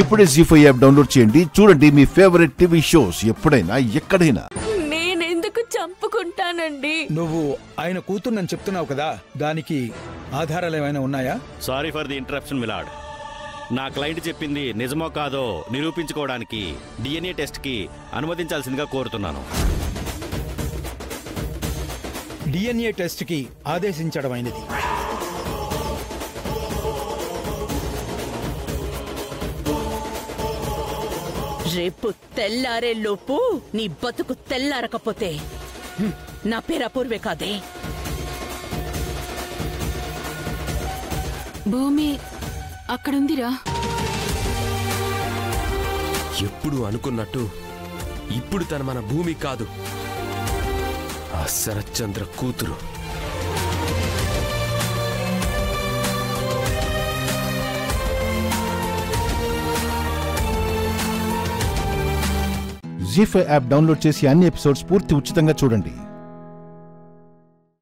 ఇప్పుడే జీ5 app download చేయండి. చూడండి మీ ఫేవరెట్ టీవీ షోస్ ఎప్పుడైనా ఎక్కడైనా. నేనెందుకు చంపుకుంటానండి? నువ్వు ఆయన కూతుర్నని చెప్తున్నావు కదా, దానికి ఆధారాలు ఏమైనా ఉన్నాయా? Sorry for the interruption my lord. నా క్లయింట్ చెప్పింది నిజమో కాదో నిరూపించుకోవడానికి DNA టెస్ట్కి అనుమతించాల్సిందిగా కోరుతున్నాను. DNA టెస్ట్కి ఆదేశించడమైనది. రేపు తెల్లారే లోపు నీ బతుకు తెల్లారకపోతే నా పేరు అపూర్వే కాదే. భూమి అక్కడుందిరా. ఎప్పుడు అనుకున్నట్టు ఇప్పుడు తన మన భూమి కాదు, ఆ శరత్చంద్ర కూతురు. జీ5 యాప్ డౌన్లోడ్ చేసి అన్ని ఎపిసోడ్స్ పూర్తి ఉచితంగా చూడండి.